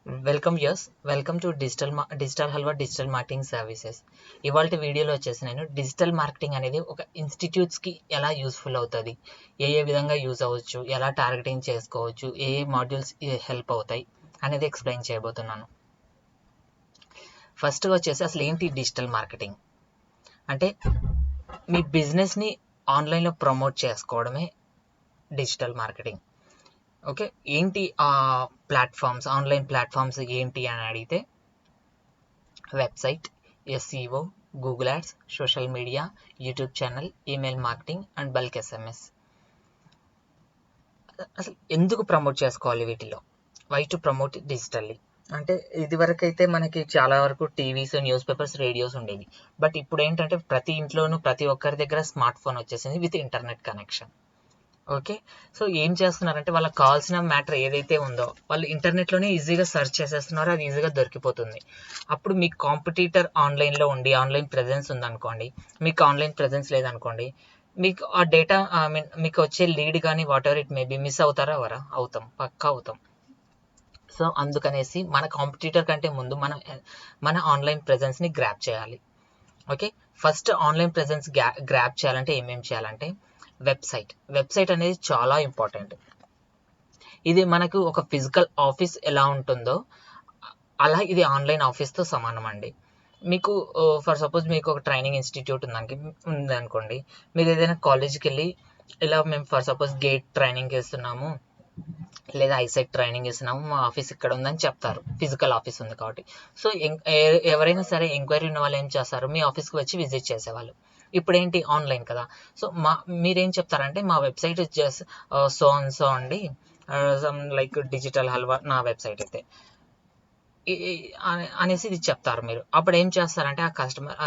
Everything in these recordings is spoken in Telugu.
Welcome to digital halwa digital marketing services. ఇవాళ వీడియోలో వచ్చేసి నేను డిజిటల్ మార్కెటింగ్ అనేది ఒక ఇన్స్టిట్యూట్స్కి ఎలా యూస్ఫుల్ అవుతుంది, ఏ విధంగా యూజ్ అవ్వచ్చు, ఎలా టార్గెటింగ్ చేసుకోవచ్చు, ఏ మాడ్యూల్స్ హెల్ప్ అవుతాయి అనేది ఎక్స్ప్లెయిన్ చేయబోతున్నాను. ఫస్ట్గా వచ్చేసి అసలు ఏంటి డిజిటల్ మార్కెటింగ్ అంటే, మీ బిజినెస్ని ఆన్లైన్లో ప్రమోట్ చేసుకోవడమే డిజిటల్ మార్కెటింగ్. ఓకే, ఏంటి ఆన్లైన్ ప్లాట్ఫామ్స్ ఏంటి అని అడిగితే, website, SEO, Google ads, social media, YouTube channel, email marketing and bulk SMS. అసలు ఎందుకు ప్రమోట్ చేసుకోవాలి వీటిలో? వై టు ప్రమోట్ డిజిటల్లీ అంటే, ఇదివరకు అయితే మనకి చాలా వరకు టీవీస్, న్యూస్ పేపర్స్, రేడియోస్ ఉండేవి. బట్ ఇప్పుడు ఏంటంటే ప్రతి ఇంట్లోనూ ప్రతి ఒక్కరి దగ్గర స్మార్ట్ ఫోన్ వచ్చేసింది with internet connection. Okay, so ఏం చేస్తున్నారంటే వాళ్ళకి కావాల్సిన మ్యాటర్ ఏదైతే ఉందో వాళ్ళు ఇంటర్నెట్లోనే ఈజీగా సెర్చ్ చేసేస్తున్నారు, అది ఈజీగా దొరికిపోతుంది. అప్పుడు మీకు కాంపిటీటర్ ఆన్లైన్లో ఉండి ఆన్లైన్ ప్రెజెన్స్ ఉందనుకోండి, మీకు ఆన్లైన్ ప్రెజెన్స్ లేదనుకోండి, మీకు ఆ డేటా మీకు వచ్చే లీడ్ కానీ what ever it may be miss అవుతారా? అవుతాం, పక్కా అవుతాం. సో అందుకనేసి మన కాంపిటీటర్ కంటే ముందు మన ఆన్లైన్ ప్రెజెన్స్ని గ్రాప్ చేయాలి. Okay, first online presence grab చేయాలంటే ఏమేమి చేయాలంటే, వెబ్సైట్ అనేది చాలా ఇంపార్టెంట్. ఇది మనకు ఒక ఫిజికల్ ఆఫీస్ ఎలా ఉంటుందో అలా ఇది ఆన్లైన్ ఆఫీస్తో సమానం అండి. మీకు ఫర్ సపోజ్ మీకు ఒక ట్రైనింగ్ ఇన్స్టిట్యూట్ ఉందనుకోండి, మీరు ఏదైనా కాలేజ్కి వెళ్ళి ఇలా మేము ఫర్ సపోజ్ గేట్ ట్రైనింగ్ ఇస్తున్నాము లేదా ఐసెట్ ట్రైనింగ్ ఇస్తున్నాము, మా ఆఫీస్ ఇక్కడ ఉందని చెప్తారు, ఫిజికల్ ఆఫీస్ ఉంది కాబట్టి. సో ఎవరైనా సరే ఎంక్వైరీ ఉన్న వాళ్ళు ఏం చేస్తారు, మీ ఆఫీస్కి వచ్చి విజిట్ చేసేవాళ్ళు. ఇప్పుడు ఏంటి, ఆన్లైన్ కదా. సో మీరేం చెప్తారంటే, మా వెబ్సైట్ జస్ట్ సో అండి, లైక్ డిజిటల్ హల్వా నా వెబ్సైట్ అయితే అనేసి ఇది చెప్తారు మీరు. అప్పుడు ఏం చేస్తారంటే, ఆ కస్టమర్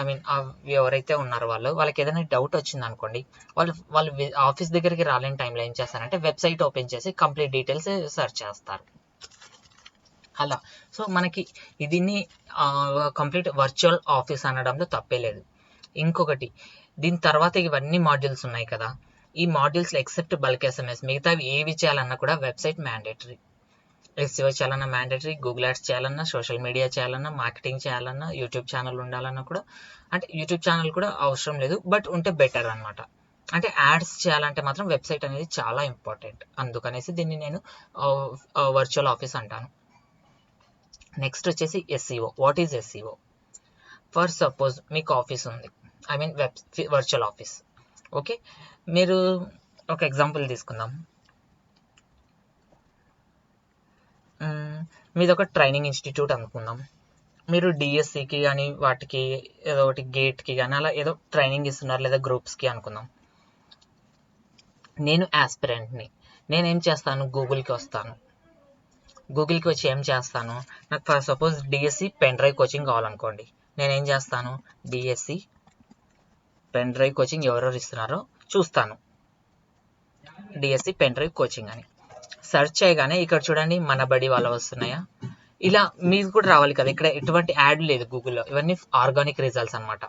ఎవరైతే ఉన్నారో వాళ్ళకి ఏదైనా డౌట్ వచ్చింది అనుకోండి, వాళ్ళు ఆఫీస్ దగ్గరికి రాలేని టైంలో ఏం చేస్తారంటే వెబ్సైట్ ఓపెన్ చేసి కంప్లీట్ డీటెయిల్స్ సెర్చ్ చేస్తారు అలా. సో మనకి దీన్ని కంప్లీట్ వర్చువల్ ఆఫీస్ అనడంలో తప్పే లేదు. ఇంకొకటి, దీని తర్వాత ఇవన్నీ మాడ్యూల్స్ ఉన్నాయి కదా, ఈ మాడ్యూల్స్లో ఎక్సెప్ట్ బల్క్ ఎస్ఎంఎస్ మిగతావి ఏవి చేయాలన్నా కూడా వెబ్సైట్ మ్యాండేటరీ. ఎస్సీఓ చేయాలన్నా మ్యాండేటరీ, గూగుల్ యాడ్స్ చేయాలన్నా, సోషల్ మీడియా చేయాలన్నా, మార్కెటింగ్ చేయాలన్నా, యూట్యూబ్ ఛానల్ ఉండాలన్నా కూడా, అంటే యూట్యూబ్ ఛానల్ కూడా అవసరం లేదు బట్ ఉంటే బెటర్ అనమాట. అంటే యాడ్స్ చేయాలంటే మాత్రం వెబ్సైట్ అనేది చాలా ఇంపార్టెంట్. అందుకనేసి దీన్ని నేను వర్చువల్ ఆఫీస్ అంటాను. నెక్స్ట్ వచ్చేసి SEO. What is SEO? For suppose మీకు ఆఫీస్ ఉంది, వర్చువల్ ఆఫీస్. ఓకే, మీరు ఒక ఎగ్జాంపుల్ తీసుకుందాం. మీది ఒక ట్రైనింగ్ ఇన్స్టిట్యూట్ అనుకుందాం. మీరు డిఎస్సికి కానీ వాటికి ఏదో ఒకటి గేట్కి కానీ అలా ఏదో ట్రైనింగ్ ఇస్తున్నారు, లేదా గ్రూప్స్కి అనుకుందాం. నేను ఆస్పిరెంట్ని, నేనేం చేస్తాను, గూగుల్కి వస్తాను. గూగుల్కి వచ్చి ఏం చేస్తాను, నాకు for suppose DSC pen drive coaching కావాలనుకోండి, నేనేం చేస్తాను, డిఎస్సి పెన్ డ్రైవ్ కోచింగ్ ఎవరెవరు ఇస్తున్నారో చూస్తాను, డిఎస్సి పెన్ డ్రైవ్ కోచింగ్ అని సెర్చ్ చేయగానే ఇక్కడ చూడండి మన బడి వాళ్ళ వస్తున్నాయా, ఇలా మీకు కూడా రావాలి కదా. ఇక్కడ ఎటువంటి యాడ్ లేదు గూగుల్లో, ఇవన్నీ ఆర్గానిక్ రిజల్ట్స్ అనమాట.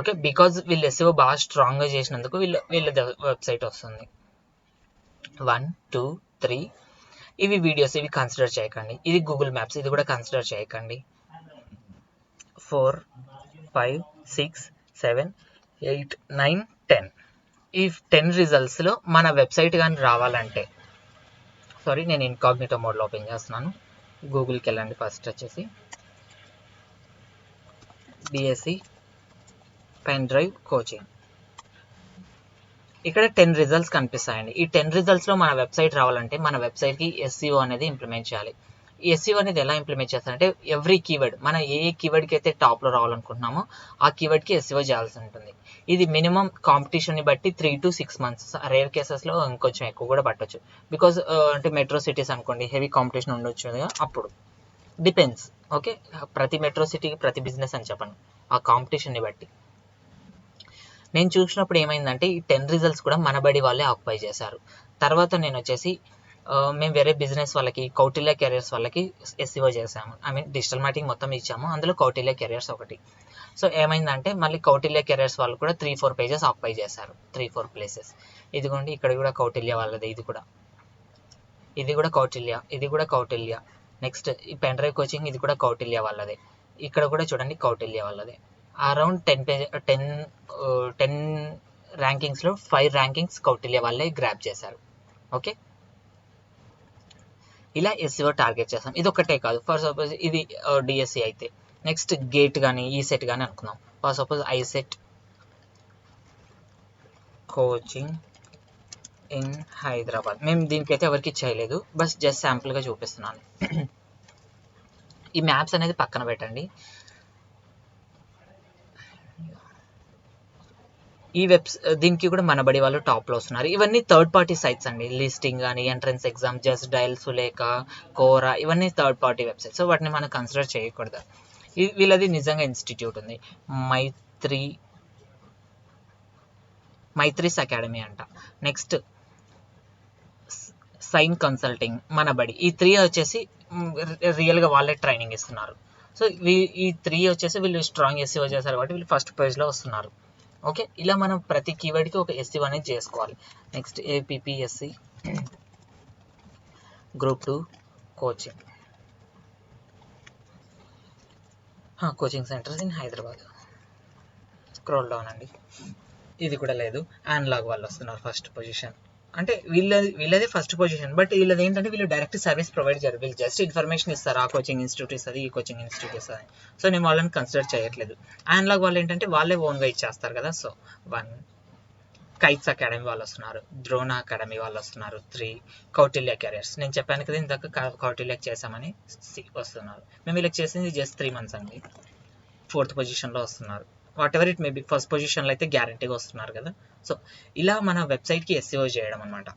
ఓకే, బికాజ్ వీళ్ళు ఎస్ఈఓ బాగా స్ట్రాంగ్గా చేసినందుకు వీళ్ళ వెబ్సైట్ వస్తుంది. 1 2 3 ఇవి వీడియోస్, ఇవి కన్సిడర్ చేయకండి. ఇది గూగుల్ మ్యాప్స్, ఇది కూడా కన్సిడర్ చేయకండి. 4 5 6 7 8 9 10 ఈ 10 రిజల్ట్స్లో మన వెబ్సైట్ కానీ రావాలంటే, సారీ నేను ఇన్కాగ్నిటో మోడ్లో ఓపెన్ చేస్తున్నాను. గూగుల్కి వెళ్ళండి. ఫస్ట్ వచ్చేసి డిఎస్సి పెన్ డ్రైవ్ కోచింగ్, ఇక్కడ 10 రిజల్ట్స్ కనిపిస్తాయండి. ఈ 10 రిజల్ట్స్లో మన వెబ్సైట్ రావాలంటే మన వెబ్సైట్కి ఎస్ఈఓ అనేది ఇంప్లిమెంట్ చేయాలి. ఈ ఎస్ఈఓ అనేది ఎలా ఇంప్లిమెంట్ చేస్తారంటే, ఎవ్రీ కీవర్డ్, మన ఏ కీవర్డ్కి అయితే టాప్లో రావాలనుకుంటున్నామో ఆ కీవర్డ్కి ఎస్ఈఓ చేయాల్సి ఉంటుంది. ఇది మినిమం కాంపిటీషన్ని బట్టి 3 to 6 months, రేర్ కేసెస్లో ఇంకొంచెం ఎక్కువ కూడా పట్టొచ్చు. బికాజ్ అంటే మెట్రో సిటీస్ అనుకోండి, హెవీ కాంపిటీషన్ ఉండొచ్చు, అప్పుడు డిపెండ్స్. ఓకే, ప్రతి మెట్రో సిటీకి ప్రతి బిజినెస్ అని చెప్పను, ఆ కాంపిటీషన్ని బట్టి. నేను చూసినప్పుడు ఏమైందంటే, ఈ 10 రిజల్ట్స్ కూడా మన బడి వాళ్ళే ఆక్యుపై చేశారు. తర్వాత నేను వచ్చేసి మేము వేరే బిజినెస్ వాళ్ళకి, కౌటిల్య కెరియర్స్ వాళ్ళకి ఎస్ఈఓ చేసాము. డిజిటల్ మార్కెటింగ్ మొత్తం ఇచ్చాము, అందులో కౌటిల్య కెరియర్స్ ఒకటి. సో ఏమైందంటే, మళ్ళీ కౌటిల్య కెరియర్స్ వాళ్ళు కూడా 3-4 పేజెస్ ఆక్యుపై చేశారు, 3-4 ప్లేసెస్. ఇదిగోండి ఇక్కడ కూడా కౌటిల్య వాళ్ళది, ఇది కూడా కౌటిల్య, ఇది కూడా కౌటిల్య. నెక్స్ట్ ఈ పెన్ డ్రైవ్ కోచింగ్, ఇది కూడా కౌటిల్య వాళ్ళదే. ఇక్కడ కూడా చూడండి కౌటిల్య వాళ్ళదే. అరౌండ్ 10 ర్యాంకింగ్స్లో 5 ర్యాంకింగ్స్ కౌటిల్య వాళ్ళే గ్రాప్ చేశారు. ఓకే, ఇలా ఎస్సీఓ టార్గెట్ చేస్తాం. ఇది ఒకటే కాదు, ఫర్ సపోజ్ ఇది డిఎస్సి అయితే నెక్స్ట్ గేట్ కానీ ఈసెట్ కానీ అనుకుందాం. For suppose ICET coaching in Hyderabad. మేము దీనికైతే ఎవరికి చేయలేదు, బస్ జస్ట్ శాంపుల్గా చూపిస్తున్నాను. ఈ మ్యాప్స్ అనేది పక్కన పెట్టండి. ఈ దీనికి కూడా మనబడి వాళ్ళు టాప్లో వస్తున్నారు. ఇవన్నీ థర్డ్ పార్టీ సైట్స్ అండి. లిస్టింగ్ కానీ, entrance exam, just dial, Sulekha, Quora, ఇవన్నీ థర్డ్ పార్టీ వెబ్సైట్స్. సో వాటిని మనం కన్సిడర్ చేయకూడదు. వీళ్ళది నిజంగా ఇన్స్టిట్యూట్ ఉంది, మైత్రీస్ అకాడమీ అంట. నెక్స్ట్ సైన్ కన్సల్టింగ్, మనబడి. ఈ 3 వచ్చేసి రియల్గా వాళ్ళే ట్రైనింగ్ ఇస్తున్నారు. సో ఈ 3 వచ్చేసి వీళ్ళు స్ట్రాంగ్ ఎస్సీఓ చేశారు కాబట్టి వీళ్ళు ఫస్ట్ పేజ్లో వస్తున్నారు. ఓకే, ఇలా మనం ప్రతి కీవర్డ్కి ఒక ఎస్సీఓ అనేది చేసుకోవాలి. Next APSC group 2 coaching, coaching centres in Hyderabad. Scroll down అండి, ఇది కూడా లేదు. యాన్లాగ్ వాళ్ళు వస్తున్నారు ఫస్ట్ పొజిషన్. అంటే వీళ్ళది ఫస్ట్ పొజిషన్, బట్ వీళ్ళది ఏంటంటే వీళ్ళు డైరెక్ట్ సర్వీస్ ప్రొవైడ్ చేయరు. వీళ్ళు జస్ట్ ఇన్ఫర్మేషన్ ఇస్తారు, ఆ కోచింగ్ ఇన్స్టిట్యూట్ ఇస్తుంది, ఈ కోచింగ్ ఇన్స్టిట్యూట్ ఇస్తుంది. సో నేను వాళ్ళని కన్సిడర్ చేయట్లేదు. యాన్లాగ్ వాళ్ళు ఏంటంటే వాళ్ళే ఓన్గా ఇచ్చేస్తారు కదా. సో 1 కైట్స్ అకాడమీ వాళ్ళు వస్తున్నారు, ద్రోణ అకాడమీ వాళ్ళు వస్తున్నారు. 3 కౌటిల్య కెరియర్స్. నేను చెప్పాను కదా ఇందాక కౌటిల్యకి చేసామని, వస్తున్నారు. మేము వీళ్ళకి చేసింది జస్ట్ 3 months అండి. 4th పొజిషన్లో వస్తున్నారు. What ever it may be, first పొజిషన్లో అయితే గ్యారంటీగా వస్తున్నారు కదా. సో ఇలా మన వెబ్సైట్కి ఎస్సీఓ చేయడం అనమాట.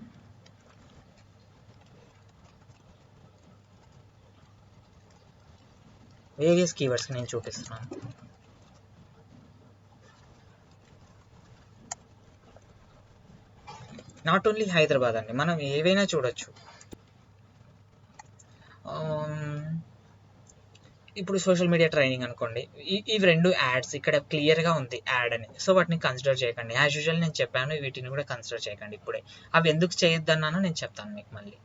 వేరియస్ కీవర్డ్స్ నేను చూపిస్తున్నాను. నాట్ ఓన్లీ హైదరాబాద్ అండి, మనం ఏవైనా చూడొచ్చు. ఇప్పుడు సోషల్ మీడియా ట్రైనింగ్ అనుకోండి, ఇవి 2 యాడ్స్ ఇక్కడ క్లియర్గా ఉంది యాడ్ అని. సో వాటిని కన్సిడర్ చేయకండి. యాజ్ యూజువల్ నేను చెప్పాను, వీటిని కూడా కన్సిడర్ చేయకండి. ఇప్పుడే అవి ఎందుకు చేయొద్దన్నానో నేను చెప్తాను మీకు మళ్ళీ.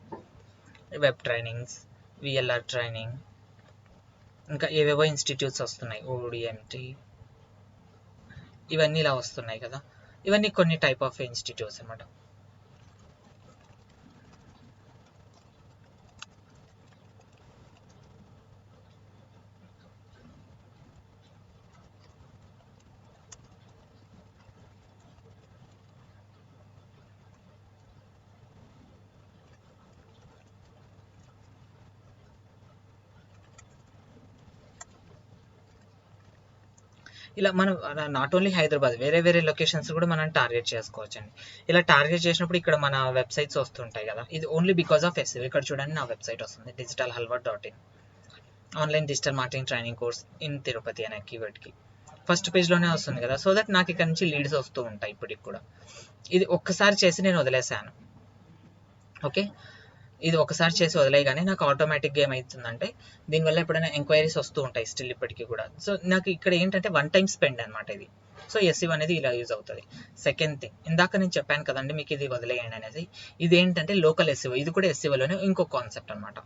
వెబ్ ట్రైనింగ్స్, విఎల్ఆర్ ట్రైనింగ్, ఇంకా ఏవేవో ఇన్స్టిట్యూట్స్ వస్తున్నాయి, ఓడిఎంటి, ఇవన్నీ ఇలా వస్తున్నాయి కదా. ఇవన్నీ కొన్ని టైప్ ఆఫ్ ఇన్స్టిట్యూట్స్ అన్నమాట. ఇలా మనం నాట్ ఓన్లీ హైదరాబాద్, వేరే లొకేషన్స్ కూడా మనం టార్గెట్ చేసుకోవచ్చు అండి. ఇలా టార్గెట్ చేసినప్పుడు ఇక్కడ మన వెబ్సైట్స్ వస్తుంటాయి కదా. ఇది ఓన్లీ బికాస్ ఆఫ్ ఎస్సీఓ. ఇక్కడ చూడండి నా వెబ్సైట్ వస్తుంది, digitalhalwa.in, online digital marketing training course in Tirupati అనే కీవర్డ్కి ఫస్ట్ పేజ్లోనే వస్తుంది కదా. సో దట్ నాకు ఇక్కడ నుంచి లీడ్స్ వస్తూ ఉంటాయి ఇప్పటికి కూడా. ఇది ఒక్కసారి చేసి నేను వదిలేసాను. ఓకే, ఇది ఒకసారి చేసి వదిలేయగానే నాకు ఆటోమేటిక్గా ఏమవుతుందంటే దీనివల్ల ఎప్పుడైనా ఎంక్వైరీస్ వస్తూ ఉంటాయి స్టిల్ ఇప్పటికీ కూడా. సో నాకు ఇక్కడ ఏంటంటే 1 time స్పెండ్ అనమాట ఇది. సో ఎస్సీఓ అనేది ఇలా యూజ్ అవుతుంది. సెకండ్ థింగ్, ఇందాక నేను చెప్పాను కదండి మీకు ఇది వదిలేయండి అనేది. ఇది ఏంటంటే లోకల్ ఎస్సీఓ. ఇది కూడా ఎస్సీఓలోనే ఇంకో కాన్సెప్ట్ అనమాట.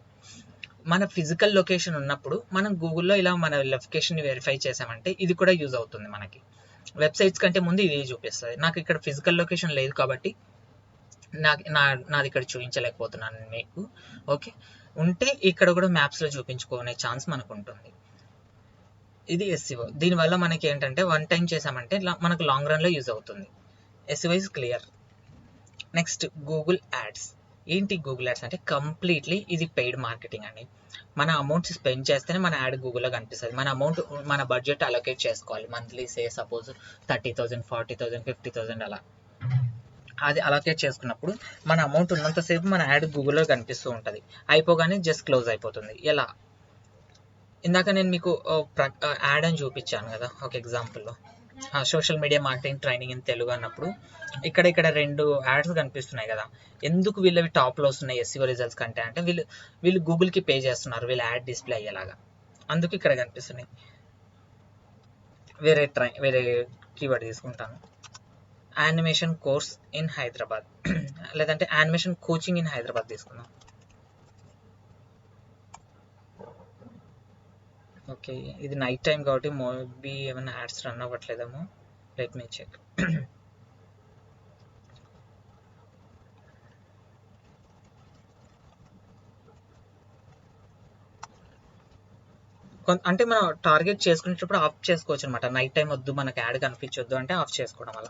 మన ఫిజికల్ లొకేషన్ ఉన్నప్పుడు మనం గూగుల్లో ఇలా మన లొకేషన్ని వెరిఫై చేసామంటే ఇది కూడా యూజ్ అవుతుంది మనకి. వెబ్సైట్స్ కంటే ముందు ఇది చూపిస్తుంది. నాకు ఇక్కడ ఫిజికల్ లొకేషన్ లేదు కాబట్టి నాది ఇక్కడ చూపించలేకపోతున్నాను మీకు. ఓకే, ఉంటే ఇక్కడ కూడా మ్యాప్స్లో చూపించుకునే ఛాన్స్ మనకు ఉంటుంది. ఇది ఎస్సీఓ. దీనివల్ల మనకి ఏంటంటే 1 time చేసామంటే మనకు లాంగ్ రన్లో యూజ్ అవుతుంది. SCO is clear. Next Google ads. ఏంటి గూగుల్ యాడ్స్ అంటే కంప్లీట్లీ ఇది పెయిడ్ మార్కెటింగ్ అండి. మన అమౌంట్ స్పెండ్ చేస్తేనే మన యాడ్ గూగుల్లో కనిపిస్తుంది. మన అమౌంట్, మన బడ్జెట్ అలొకేట్ చేసుకోవాలి. మంత్లీ సపోజ్ 30,000, 40,000, 50,000 అలా. అది అలొకేట్ చేసుకున్నప్పుడు మన అమౌంట్ ఉన్నంతసేపు మన యాడ్ గూగుల్లో కనిపిస్తూ ఉంటుంది. అయిపోగానే జస్ట్ క్లోజ్ అయిపోతుంది. ఎలా, ఇందాక నేను మీకు యాడ్ అని చూపించాను కదా ఒక ఎగ్జాంపుల్లో, social media marketing training in Telugu అన్నప్పుడు ఇక్కడ 2 యాడ్స్ కనిపిస్తున్నాయి కదా. ఎందుకు వీళ్ళవి టాప్లో వస్తున్నాయి ఎస్సీఓ రిజల్ట్స్ కంటే అంటే వీళ్ళు గూగుల్కి పే చేస్తున్నారు వీళ్ళ యాడ్ డిస్ప్లే అయ్యేలాగా, అందుకు ఇక్కడ కనిపిస్తున్నాయి. వేరే కీవర్డ్ తీసుకుంటాను, యానిమేషన్ కోర్స్ ఇన్ హైదరాబాద్ లేదంటే యానిమేషన్ కోచింగ్ ఇన్ హైదరాబాద్ తీసుకుందాం. ఓకే, ఇది నైట్ టైం కాబట్టి మేబీ ఏమైనా యాడ్స్ రన్ అవ్వట్లేదేమో. Let me check. అంటే మనం టార్గెట్ చేసుకునేటప్పుడు ఆఫ్ చేసుకోవచ్చు అనమాట. నైట్ టైం వద్దు మనకి యాడ్ కనిపించొద్దు అంటే ఆఫ్ చేసుకోవడం వల్ల.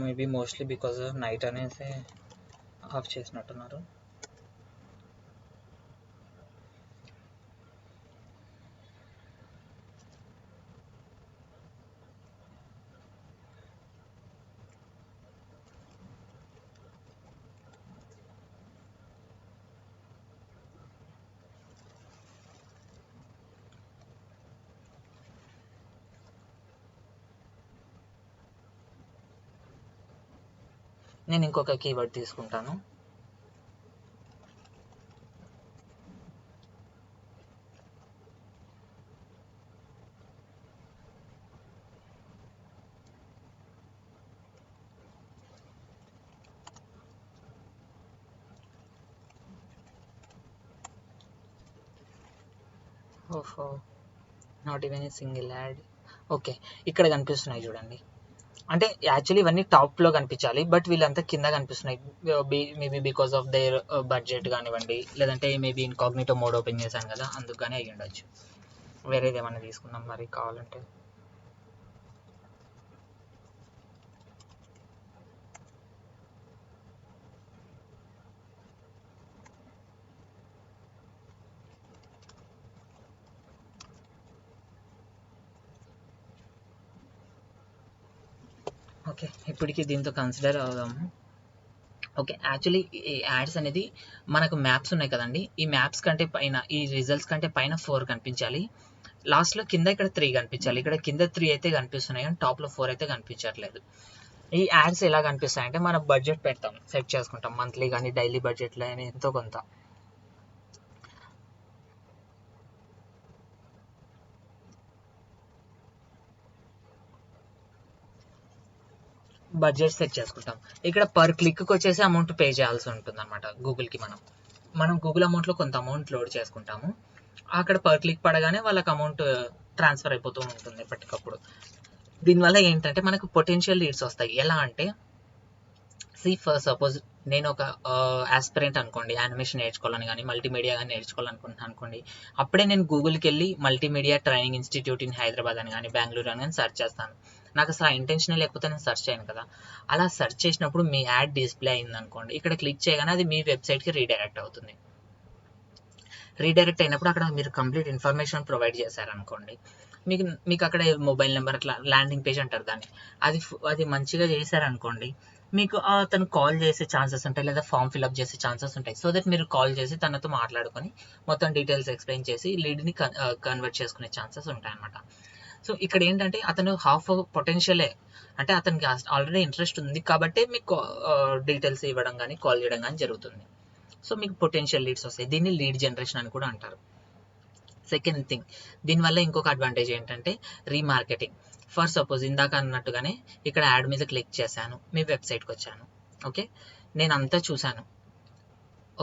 మేబీ మోస్ట్లీ బికాజ్ నైట్ అనేసి ఆఫ్ చేసినట్టున్నారు. నేను ఇంకొక కీవర్డ్ తీసుకుంటాను. ఓహో, not even a single add. Okay, ఇక్కడ కనిపిస్తున్నాయి చూడండి. అంటే యాక్చువల్లీ ఇవన్నీ టాప్లో కనిపించాలి, బట్ వీళ్ళంతా కింద కనిపిస్తున్నాయి. Maybe because of their budget కానివ్వండి, లేదంటే మేబీ ఇన్కాగ్నిటో మోడ్ ఓపెన్ చేశాను కదా, అందుకనే అయ్యి ఉండొచ్చు. వేరేది ఏమైనా తీసుకుందాం మరి కావాలంటే. ఓకే, ఇప్పటికి దీంతో కన్సిడర్ అవుదాము. ఓకే, యాక్చువల్లీ ఈ యాడ్స్ అనేది మనకు మ్యాప్స్ ఉన్నాయి కదండి, ఈ మ్యాప్స్ కంటే పైన, ఈ రిజల్ట్స్ కంటే పైన 4 కనిపించాలి. లాస్ట్లో కింద ఇక్కడ 3 కనిపించాలి. ఇక్కడ కింద 3 అయితే కనిపిస్తున్నాయి కానీ టాప్లో 4 అయితే కనిపించట్లేదు. ఈ యాడ్స్ ఎలా కనిపిస్తాయంటే మనం బడ్జెట్ పెడతాం, సెట్ చేసుకుంటాం, మంత్లీ కానీ డైలీ బడ్జెట్లో కానీ ఎంతో కొంత బడ్జెట్ సెట్ చేసుకుంటాం. ఇక్కడ పర్ క్లిక్కి వచ్చేసి అమౌంట్ పే చేయాల్సి ఉంటుంది అనమాట గూగుల్కి. మనం గూగుల్ అమౌంట్లో కొంత అమౌంట్ లోడ్ చేసుకుంటాము. అక్కడ పర్ క్లిక్ పడగానే వాళ్ళకి అమౌంట్ ట్రాన్స్ఫర్ అయిపోతూ ఉంటుంది ఎప్పటికప్పుడు. దీనివల్ల ఏంటంటే మనకు పొటెన్షియల్ లీడ్స్ వస్తాయి. ఎలా అంటే ఫర్ సపోజ్ నేను ఒక ఆస్పిరెంట్ అనుకోండి, యానిమేషన్ నేర్చుకోవాలని కానీ మల్టీమీడియా కానీ నేర్చుకోవాలనుకుంటున్నాను అనుకోండి. అప్పుడే నేను గూగుల్కి వెళ్ళి multimedia training institute in Hyderabad అని కానీ బెంగళూరు అని కానీ సెర్చ్ చేస్తాను. నాకు అసలు ఆ ఇంటెన్షన్ లేకపోతే నేను సెర్చ్ చేయను కదా. అలా సెర్చ్ చేసినప్పుడు మీ యాడ్ డిస్ప్లే అయింది అనుకోండి, ఇక్కడ క్లిక్ చేయగానే అది మీ వెబ్సైట్కి రీడైరెక్ట్ అవుతుంది. రీడైరెక్ట్ అయినప్పుడు అక్కడ మీరు కంప్లీట్ ఇన్ఫర్మేషన్ ప్రొవైడ్ చేశారనుకోండి, మీకు అక్కడ మొబైల్ నెంబర్ అట్లా ల్యాండింగ్ పేజ్ అంటారు దాన్ని, అది మంచిగా చేశారనుకోండి, మీకు అతను కాల్ చేసే ఛాన్సెస్ ఉంటాయి, లేదా ఫామ్ ఫిల్అప్ చేసే ఛాన్సెస్ ఉంటాయి. సో దట్ మీరు కాల్ చేసి తనతో మాట్లాడుకొని మొత్తం డీటెయిల్స్ ఎక్స్ప్లెయిన్ చేసి లీడ్ని కన్వర్ట్ చేసుకునే ఛాన్సెస్ ఉంటాయి అన్నమాట. సో ఇక్కడ ఏంటంటే అతను హాఫ్ పొటెన్షియలే, అంటే అతనికి ఆల్రెడీ ఇంట్రెస్ట్ ఉంది కాబట్టి మీకు డీటెయిల్స్ ఇవ్వడం కానీ కాల్ చేయడం కానీ జరుగుతుంది. సో మీకు పొటెన్షియల్ లీడ్స్ వస్తాయి. దీన్ని లీడ్ జనరేషన్ అని కూడా అంటారు. సెకండ్ థింగ్, దీనివల్ల ఇంకొక అడ్వాంటేజ్ ఏంటంటే రీమార్కెటింగ్. ఫర్ సపోజ్ ఇందాక అన్నట్టుగానే ఇక్కడ యాడ్ మీద క్లిక్ చేశాను, మీ వెబ్సైట్కి వచ్చాను. ఓకే, నేను అంతా చూశాను.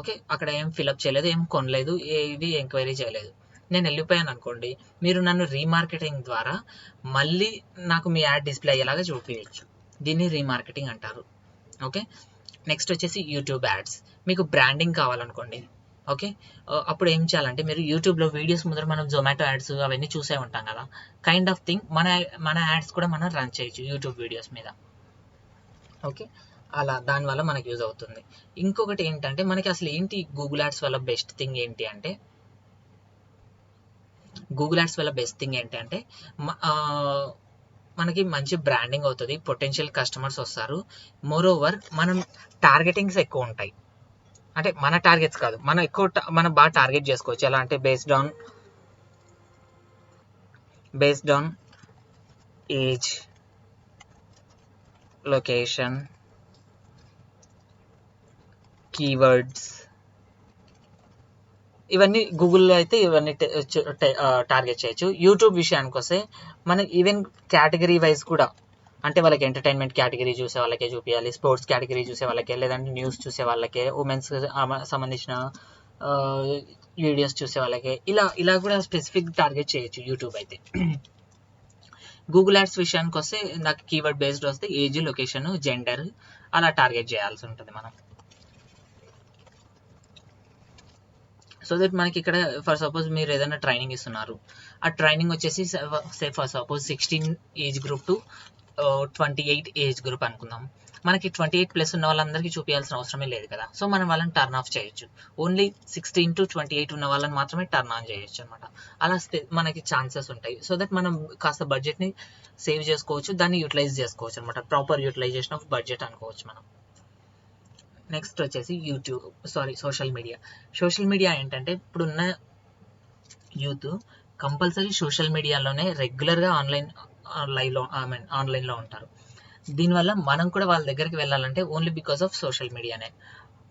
ఓకే, అక్కడ ఏం ఫిలప్ చేయలేదు, ఏం కొనలేదు, ఏవి ఎంక్వైరీ చేయలేదు, నేను వెళ్ళిపోయాను అనుకోండి. మీరు నన్ను రీమార్కెటింగ్ ద్వారా మళ్ళీ నాకు మీ యాడ్ డిస్ప్లే అయ్యేలాగా చూపించచ్చు. దీన్ని రీమార్కెటింగ్ అంటారు. ఓకే, నెక్స్ట్ వచ్చేసి యూట్యూబ్ యాడ్స్. మీకు బ్రాండింగ్ కావాలనుకోండి, ఓకే, అప్పుడు ఏం చేయాలంటే మీరు యూట్యూబ్లో వీడియోస్ ముందర మనం జొమాటో యాడ్స్ అవన్నీ చూసే ఉంటాం కదా, కైండ్ ఆఫ్ థింగ్ మన యాడ్స్ కూడా మనం రన్ చేయొచ్చు యూట్యూబ్ వీడియోస్ మీద. ఓకే, అలా దానివల్ల మనకి యూజ్ అవుతుంది. ఇంకొకటి ఏంటంటే మనకి అసలు ఏంటి గూగుల్ యాడ్స్ వల్ల బెస్ట్ థింగ్ ఏంటి అంటే, మనకి మంచి బ్రాండింగ్ అవుతుంది, పొటెన్షియల్ కస్టమర్స్ వస్తారు. మోర్ ఓవర్ మనం టార్గెటింగ్స్ ఎక్కువ ఉంటాయి. అంటే మన టార్గెట్స్ కాదు, మనం బాగా టార్గెట్ చేసుకోవచ్చు. ఎలా అంటే based on age, location, keywords, ఇవన్నీ గూగుల్లో అయితే ఇవన్నీ టార్గెట్ చేయొచ్చు. యూట్యూబ్ విషయానికి వస్తే మనకి ఈవెన్ కేటగిరీ వైజ్ కూడా, అంటే వాళ్ళకి ఎంటర్టైన్మెంట్ కేటగిరీ చూసే వాళ్ళకే చూపించాలి, స్పోర్ట్స్ కేటగిరీ చూసే వాళ్ళకే, లేదంటే న్యూస్ చూసే వాళ్ళకే, ఉమెన్స్ సంబంధించిన వీడియోస్ చూసే వాళ్ళకి ఇలా కూడా స్పెసిఫిక్ టార్గెట్ చేయొచ్చు యూట్యూబ్ అయితే. గూగుల్ యాడ్స్ విషయానికి వస్తే నాకు కీవర్డ్ బేస్డ్ వస్తే ఏజ్, లొకేషన్, జెండర్ అలా టార్గెట్ చేయాల్సి ఉంటుంది మనం. సో దట్ మనకి ఇక్కడ ఫర్ సపోజ్ మీరు ఏదైనా ట్రైనింగ్ ఇస్తున్నారు, ఆ ట్రైనింగ్ వచ్చేసి for suppose 16 age group two 28 age group అనుకుందాం. మనకి 28+ ఉన్న వాళ్ళందరికీ చూపించాల్సిన అవసరమే లేదు కదా. సో మనం వాళ్ళని టర్న్ ఆఫ్ చేయొచ్చు. ఓన్లీ 16 to 28 ఉన్న వాళ్ళని మాత్రమే టర్న్ ఆన్ చేయొచ్చు అనమాట. అలా మనకి ఛాన్సెస్ ఉంటాయి. సో దట్ మనం కాస్త బడ్జెట్ని సేవ్ చేసుకోవచ్చు, దాన్ని యూటిలైజ్ చేసుకోవచ్చు అనమాట. ప్రాపర్ యూటిలైజేషన్ ఆఫ్ బడ్జెట్ అనుకోవచ్చు మనం. నెక్స్ట్ వచ్చేసి సోషల్ మీడియా. సోషల్ మీడియా ఏంటంటే ఇప్పుడున్న యూత్ కంపల్సరీ సోషల్ మీడియాలోనే రెగ్యులర్గా ఆన్లైన్లో ఉంటారు. దీనివల్ల మనం కూడా వాళ్ళ దగ్గరికి వెళ్ళాలంటే ఓన్లీ బికాస్ ఆఫ్ సోషల్ మీడియానే.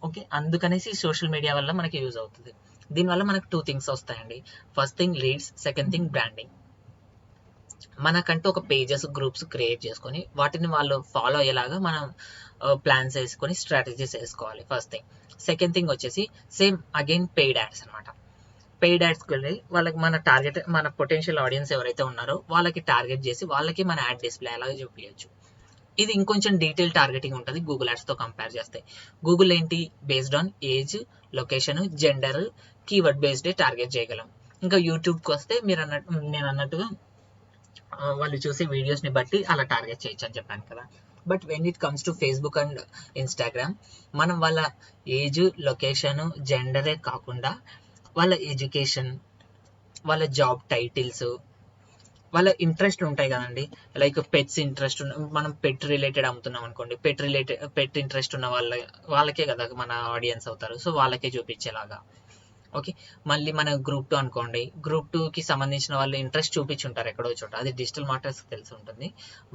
ఓకే, అందుకనేసి సోషల్ మీడియా వల్ల మనకి యూజ్ అవుతుంది. దీనివల్ల మనకు 2 things వస్తాయండి. First thing leads, second thing branding. మనకంటూ ఒక పేజెస్, గ్రూప్స్ క్రియేట్ చేసుకొని వాటిని వాళ్ళు ఫాలో అయ్యేలాగా మనం ప్లాన్స్ వేసుకొని స్ట్రాటజీస్ వేసుకోవాలి. First thing. సెకండ్ థింగ్ వచ్చేసి సేమ్ అగైన్ పెయిడ్ యాడ్స్ అనమాట. పెయిడ్ యాడ్స్కి వెళ్ళి వాళ్ళకి మన పొటెన్షియల్ ఆడియన్స్ ఎవరైతే ఉన్నారో వాళ్ళకి టార్గెట్ చేసి వాళ్ళకి మన యాడ్ డిస్ప్లే అలాగే చూపించచ్చు. ఇది ఇంకొంచెం డీటెయిల్ టార్గెటింగ్ ఉంటుంది గూగుల్ యాడ్స్తో కంపేర్ చేస్తే. గూగుల్ ఏంటి, based on age, location, gender, keyword బేస్డే టార్గెట్ చేయగలం. ఇంకా యూట్యూబ్కి వస్తే నేను అన్నట్టుగా వాళ్ళు చూసే వీడియోస్ని బట్టి అలా టార్గెట్ చేయొచ్చు అని చెప్పాను కదా. But when it comes to Facebook and Instagram, మనం వాళ్ళ ఏజ్, లొకేషన్, జెండరే కాకుండా వాళ్ళ ఎడ్యుకేషన్, వాళ్ళ జాబ్ టైటిల్స్, వాళ్ళ ఇంట్రెస్ట్ ఉంటాయి కదండి. లైక్ పెట్స్ ఇంట్రెస్ట్ మనం పెట్ రిలేటెడ్ అమ్ముతున్నాం అనుకోండి, పెట్ ఇంట్రెస్ట్ ఉన్న వాళ్ళకే కదా మన ఆడియన్స్ అవుతారు. సో వాళ్ళకే చూపించేలాగా. ఓకే, మళ్ళీ మన గ్రూప్ 2 అనుకోండి, గ్రూప్ 2కి సంబంధించిన వాళ్ళు ఇంట్రెస్ట్ చూపించుంటారు ఎక్కడో చోట, అది డిజిటల్ మార్కెటర్స్కి తెలిసి ఉంటుంది.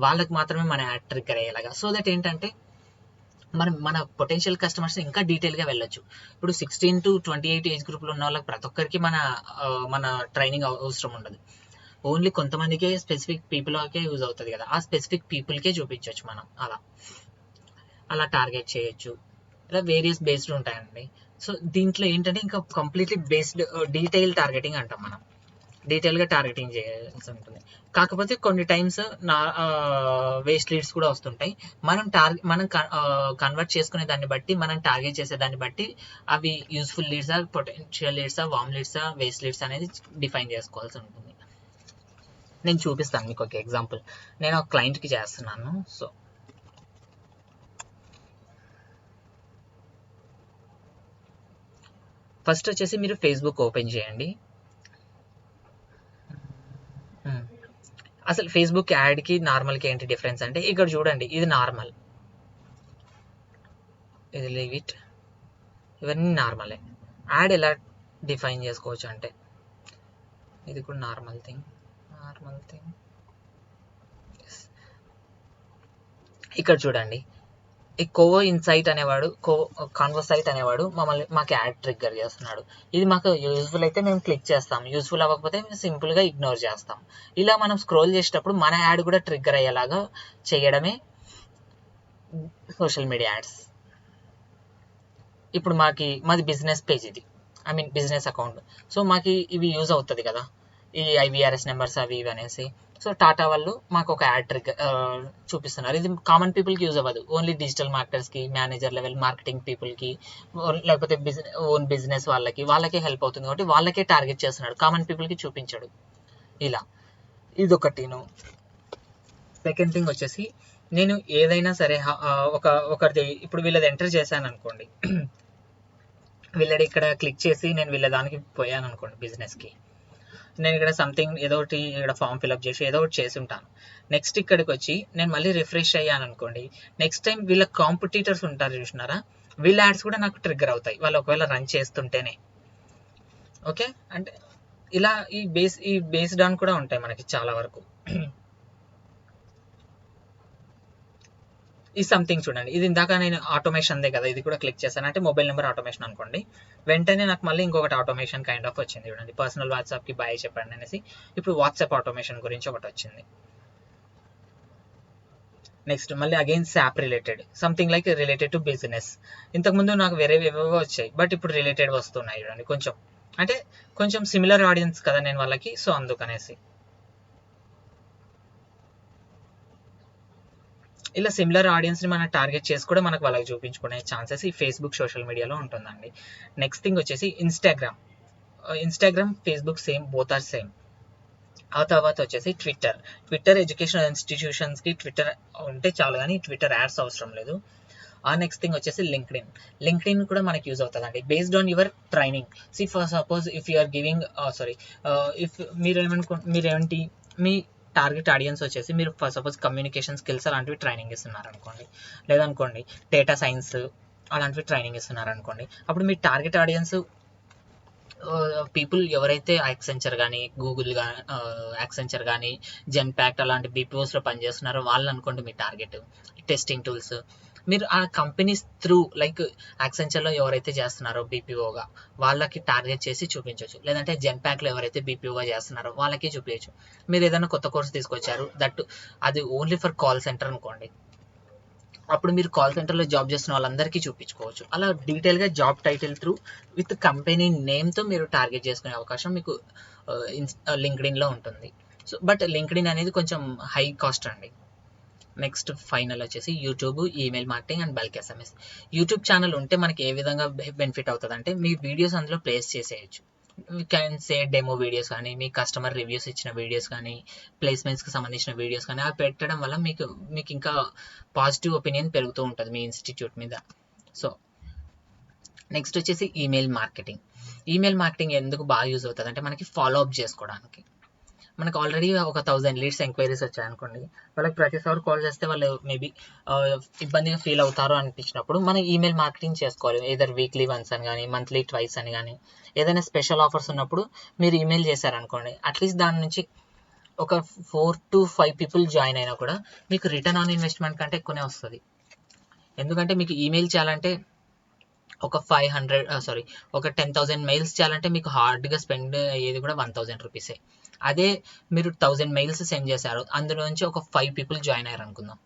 వాళ్ళకి మాత్రమే మన యాడ్ ట్రిగ్గర్ అయ్యేలాగా. సో దట్ ఏంటంటే మన పొటెన్షియల్ కస్టమర్స్ ఇంకా డీటెయిల్గా వెళ్ళొచ్చు. ఇప్పుడు 16 to 28 ఏజ్ గ్రూప్లో ఉన్న వాళ్ళకి ప్రతి ఒక్కరికి మన ట్రైనింగ్ అవసరం ఉండదు. ఓన్లీ కొంతమందికే స్పెసిఫిక్ పీపుల్కే యూజ్ అవుతుంది కదా, ఆ స్పెసిఫిక్ పీపుల్కే చూపించవచ్చు మనం. అలా టార్గెట్ చేయొచ్చు. ఇలా వేరియస్ బేస్డ్ ఉంటాయండి. సో దీంట్లో ఏంటంటే ఇంకా కంప్లీట్లీ బేస్డ్ డీటెయిల్ టార్గెటింగ్ అంటాం మనం. డీటెయిల్గా టార్గెటింగ్ చేయాల్సి ఉంటుంది. కాకపోతే కొన్ని టైమ్స్ వేస్ట్ లీడ్స్ కూడా వస్తుంటాయి. మనం కన్వర్ట్ చేసుకునే దాన్ని బట్టి, మనం టార్గెట్ చేసే దాన్ని బట్టి అవి యూస్ఫుల్ లీడ్సా, పొటెన్షియల్ లీడ్సా, వామ్ లీడ్సా, వేస్ట్ లీడ్స్ అనేది డిఫైన్ చేసుకోవాల్సి ఉంటుంది. నేను చూపిస్తాను మీకు ఒక ఎగ్జాంపుల్. నేను ఒక క్లయింట్కి చేస్తున్నాను. సో ఫస్ట్ వచ్చేసి మీరు ఫేస్బుక్ ఓపెన్ చేయండి. అసలు ఫేస్బుక్ యాడ్కి నార్మల్కి ఏంటి డిఫరెన్స్ అంటే, ఇక్కడ చూడండి, ఇది నార్మల్, ఇది లీవ్ ఇట్, ఇవన్నీ నార్మలే. యాడ్ ఎలా డిఫైన్ చేసుకోవచ్చు అంటే, ఇది కూడా నార్మల్ థింగ్. ఇక్కడ చూడండి, ఈ కోవో ఇన్సైట్ అనేవాడు, కాన్వర్సైట్ అనేవాడు మాకు యాడ్ ట్రిగ్గర్ చేస్తున్నాడు. ఇది మాకు యూజ్ఫుల్ అయితే మేము క్లిక్ చేస్తాం, యూజ్ఫుల్ అవ్వకపోతే మేము సింపుల్గా ఇగ్నోర్ చేస్తాం. ఇలా మనం స్క్రోల్ చేసేటప్పుడు మన యాడ్ కూడా ట్రిగ్గర్ అయ్యేలాగా చేయడమే సోషల్ మీడియా యాడ్స్. ఇప్పుడు మాది బిజినెస్ పేజ్, ఇది బిజినెస్ అకౌంట్. సో మాకు ఇవి యూజ్ అవుతుంది కదా, ఈ IVRS నెంబర్స్ అవి ఇవి అనేసి. సో టాటా వాళ్ళు మాకు ఒక యాడ్ ట్రిగ్గర్ చూపిస్తున్నారు. ఇది కామన్ పీపుల్కి యూజ్ అవ్వదు, ఓన్లీ డిజిటల్ మార్కెటర్స్కి, మేనేజర్ లెవెల్ మార్కెటింగ్ పీపుల్కి, లేకపోతే ఓన్ బిజినెస్ వాళ్ళకే హెల్ప్ అవుతుంది కాబట్టి వాళ్ళకే టార్గెట్ చేస్తున్నాడు, కామన్ పీపుల్కి చూపించాడు. ఇలా ఇదొకటిను. సెకండ్ థింగ్ వచ్చేసి, నేను ఏదైనా సరే ఒకరిది ఇప్పుడు వీళ్ళది ఎంటర్ చేశాను అనుకోండి, వీళ్ళది ఇక్కడ క్లిక్ చేసి నేను వీళ్ళ దానికి పోయాను అనుకోండి బిజినెస్కి, నేను ఇక్కడ సంథింగ్ ఏదో ఒకటి ఇక్కడ ఫామ్ ఫిల్అప్ చేసి ఏదో ఒకటి చేసి ఉంటాను. నెక్స్ట్ ఇక్కడికి వచ్చి నేను మళ్ళీ రిఫ్రెష్ అయ్యాను అనుకోండి, నెక్స్ట్ టైం వీళ్ళ కాంపిటీటర్స్ ఉంటారు చూసినారా, వీళ్ళ యాడ్స్ కూడా నాకు ట్రిగ్గర్ అవుతాయి వాళ్ళు ఒకవేళ రన్ చేస్తుంటేనే. ఓకే, అంటే ఇలా ఈ బేస్డ్ ఆన్ కూడా ఉంటాయి మనకి చాలా వరకు. ఈ సంథింగ్ చూడండి, ఇది ఇందాక నేను ఆటోమేషన్దే కదా, ఇది కూడా క్లిక్ చేశాను అంటే మొబైల్ నెంబర్ ఆటోమేషన్ అనుకోండి, వెంటనే నాకు మళ్ళీ ఇంకొకటి ఆటోమేషన్ కైండ్ ఆఫ్ వచ్చింది చూడండి, పర్సనల్ వాట్సాప్కి బాయ్ చెప్పండి అనేసి. ఇప్పుడు వాట్సాప్ ఆటోమేషన్ గురించి ఒకటి వచ్చింది. నెక్స్ట్ మళ్ళీ again shop related, something like related to business. ఇంతకుముందు నాకు వేరేవేవో వచ్చాయి, బట్ ఇప్పుడు రిలేటెడ్ వస్తున్నాయి చూడండి. కొంచెం అంటే కొంచెం సిమిలర్ ఆడియన్స్ కదా నేను వాళ్ళకి, సో అందుకనేసి ఇలా సిమిలర్ ఆడియన్స్ని మనం టార్గెట్ చేసి కూడా మనకు వాళ్ళకి చూపించుకునే ఛాన్సెస్ ఈ ఫేస్బుక్ సోషల్ మీడియాలో ఉంటుందండి. నెక్స్ట్ థింగ్ వచ్చేసి Instagram Facebook same, both are same. ఆ తర్వాత వచ్చేసి ట్విట్టర్ ఎడ్యుకేషనల్ ఇన్స్టిట్యూషన్స్కి ట్విట్టర్ ఉంటే చాలు, కానీ ట్విట్టర్ యాడ్స్ అవసరం లేదు. ఆ నెక్స్ట్ థింగ్ వచ్చేసి లింక్డ్ఇన్ కూడా మనకి యూజ్ అవుతుందండి, based on your training. For suppose if you are giving if మీరేంటి మీ టార్గెట్ ఆడియన్స్ వచ్చేసి మీరు ఫర్ సపోజ్ కమ్యూనికేషన్ స్కిల్స్ అలాంటివి ట్రైనింగ్ ఇస్తున్నారు అనుకోండి, లేదనుకోండి డేటా సైన్స్ అలాంటివి ట్రైనింగ్ ఇస్తున్నారు అనుకోండి, అప్పుడు మీ టార్గెట్ ఆడియన్స్ పీపుల్ ఎవరైతే యాక్సెంచర్ కానీ గూగుల్ కానీ యాక్సెంచర్ కానీ జెన్పాక్ట్ అలాంటి బీపీఓస్లో పనిచేస్తున్నారో వాళ్ళు అనుకోండి మీ టార్గెట్. టెస్టింగ్ టూల్స్ మీరు ఆ కంపెనీస్ త్రూ లైక్ యాక్సెంచర్లో ఎవరైతే చేస్తున్నారో బీపీఓగా వాళ్ళకి టార్గెట్ చేసి చూపించవచ్చు, లేదంటే జెన్పాక్లో ఎవరైతే బీపీఓగా చేస్తున్నారో వాళ్ళకి చూపించవచ్చు. మీరు ఏదైనా కొత్త కోర్స్ తీసుకొచ్చారు, దట్ అది ఓన్లీ ఫర్ కాల్ సెంటర్ అనుకోండి, అప్పుడు మీరు కాల్ సెంటర్లో జాబ్ చేస్తున్న వాళ్ళందరికీ చూపించుకోవచ్చు. అలా డీటెయిల్గా job title through with company నేమ్తో మీరు టార్గెట్ చేసుకునే అవకాశం మీకు లింక్డ్ఇన్లో ఉంటుంది. సో బట్ లింక్డ్ఇన్ అనేది కొంచెం హై కాస్ట్ అండి. నెక్స్ట్ ఫైనల్ వచ్చేసి YouTube, email marketing and bulk SMS. YouTube channel ఉంటే మనకి ఏ విధంగా బెనిఫిట్ అవుతుంది అంటే మీ వీడియోస్ అందులో ప్లేస్ చేసేయచ్చు. You can say demo videos కానీ, మీ కస్టమర్ రివ్యూస్ ఇచ్చిన వీడియోస్ కానీ, ప్లేస్మెంట్స్కి సంబంధించిన వీడియోస్ కానీ అవి పెట్టడం వల్ల మీకు ఇంకా పాజిటివ్ ఒపీనియన్ పెరుగుతూ ఉంటుంది మీ ఇన్స్టిట్యూట్ మీద. సో నెక్స్ట్ వచ్చేసి ఈమెయిల్ మార్కెటింగ్ ఎందుకు బాగా యూజ్ అవుతుంది అంటే మనకి ఫాలో అప్ చేసుకోవడానికి. మనకు ఆల్రెడీ ఒక 1000 లీడ్స్ ఎంక్వైరీస్ వచ్చాయనుకోండి, వాళ్ళకి ప్రతిసారి కాల్ చేస్తే వాళ్ళు మేబీ ఇబ్బందిగా ఫీల్ అవుతారు అనిపించినప్పుడు మనం ఈమెయిల్ మార్కెటింగ్ చేసుకోవాలి. ఏదర్ వీక్లీ వన్స్ అని కానీ, మంత్లీ ట్వైస్ అని కానీ, ఏదైనా స్పెషల్ ఆఫర్స్ ఉన్నప్పుడు మీరు ఈమెయిల్ చేశారనుకోండి, అట్లీస్ట్ దాని నుంచి ఒక 4 to 5 పీపుల్ జాయిన్ అయినా కూడా మీకు రిటర్న్ ఆన్ ఇన్వెస్ట్మెంట్ కంటే ఎక్కువనే వస్తుంది. ఎందుకంటే మీకు ఈమెయిల్ చేయాలంటే ఒక 10,000 మెయిల్స్ చేయాలంటే మీకు హార్డ్గా స్పెండ్ అయ్యేది కూడా 1,000 రూపీసే. అదే మీరు 1000 మెయిల్స్ సెండ్ చేశారు, అందులో నుంచి ఒక 5 పీపుల్ జాయిన్ అయ్యారు అనుకుందాం.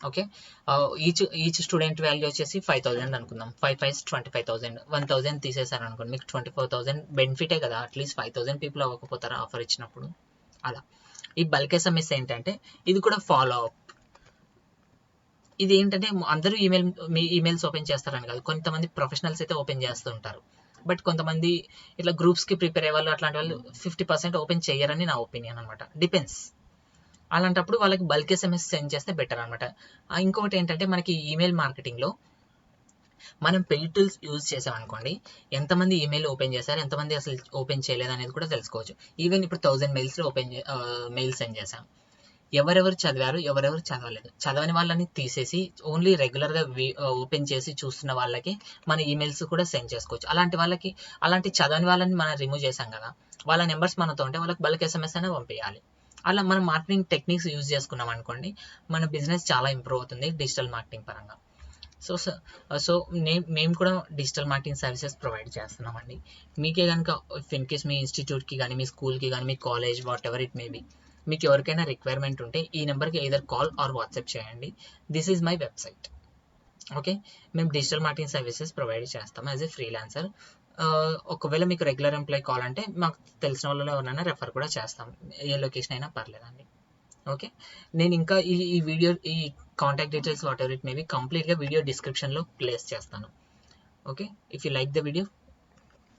ఓకే, ఈచ్ స్టూడెంట్ వాల్యూ వచ్చేసి 5,000 అనుకుందాం. 5 5 25,000, 1,000 తీసేశారు అనుకోండి, మీకు 24,000 బెనిఫిటే కదా. అట్లీస్ట్ 5,000 పీపుల్ అవ్వకపోతారా ఆఫర్ ఇచ్చినప్పుడు. అలా ఈ బల్క్ ఎస్ఎంఎస్ ఏంటంటే ఇది కూడా ఫాలో అప్. ఇది ఏంటంటే అందరూ మీ ఈమెయిల్స్ ఓపెన్ చేస్తారని కాదు, కొంతమంది ప్రొఫెషనల్స్ అయితే ఓపెన్ చేస్తూ ఉంటారు. బట్ కొంతమంది ఇట్లా గ్రూప్స్కి ప్రిపేర్ అయ్యే వాళ్ళు అట్లాంటి వాళ్ళు 50% ఓపెన్ చేయరని నా ఒపీనియన్ అనమాట. డిపెండ్స్. అలాంటప్పుడు వాళ్ళకి బల్క్ ఎస్ఎంఎస్ సెండ్ చేస్తే బెటర్ అనమాట. ఇంకొకటి ఏంటంటే మనకి ఈమెయిల్ మార్కెటింగ్లో మనం పెయిడ్ టూల్స్ యూజ్ చేసామనుకోండి, ఎంతమంది ఈమెయిల్ ఓపెన్ చేశారు, ఎంతమంది అసలు ఓపెన్ చేయలేదు అనేది కూడా తెలుసుకోవచ్చు. ఈవెన్ ఇప్పుడు 1000 మెయిల్స్లో మెయిల్ సెండ్ చేశాం, ఎవరెవరు చదివారు, ఎవరెవరు చదవలేదు, చదవని వాళ్ళని తీసేసి ఓన్లీ రెగ్యులర్గా ఓపెన్ చేసి చూస్తున్న వాళ్ళకి మన ఈమెయిల్స్ కూడా సెండ్ చేసుకోవచ్చు. అలాంటి చదవని వాళ్ళని మనం రిమూవ్ చేసాం కదా, వాళ్ళ నెంబర్స్ మనతో ఉంటే వాళ్ళకి బల్క్ ఎస్ఎంఎస్ అనేది పంపించాలి. అలా మనం మార్కెటింగ్ టెక్నిక్స్ యూజ్ చేసుకున్నాం అనుకోండి, మన బిజినెస్ చాలా ఇంప్రూవ్ అవుతుంది డిజిటల్ మార్కెటింగ్ పరంగా. సో మేము కూడా డిజిటల్ మార్కెటింగ్ సర్వీసెస్ ప్రొవైడ్ చేస్తున్నామండి. మీకే కనుక ఇన్ కేస్ మీ ఇన్స్టిట్యూట్కి కానీ, మీ స్కూల్కి కానీ, మీ college whatever it may be, మీకు ఎవరికైనా రిక్వైర్మెంట్ ఉంటే ఈ నెంబర్కి ఎయిదర్ కాల్ ఆర్ వాట్సాప్ చేయండి. This is my website. Okay, మేము డిజిటల్ మార్కెటింగ్ సర్వీసెస్ ప్రొవైడ్ చేస్తాం యాజ్ ఏ ఫ్రీలాన్సర్. ఒకవేళ మీకు రెగ్యులర్ ఎంప్లాయ్ కావాలంటే మాకు తెలిసిన వాళ్ళలో ఎవరైనా రెఫర్ కూడా చేస్తాం, ఏ లొకేషన్ అయినా పర్లేదండి. ఓకే, నేను ఇంకా ఈ వీడియో ఈ contact details whatever it may be కంప్లీట్గా వీడియో డిస్క్రిప్షన్లో ప్లేస్ చేస్తాను. Okay, if you like the video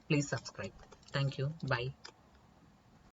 please subscribe. Thank you, by.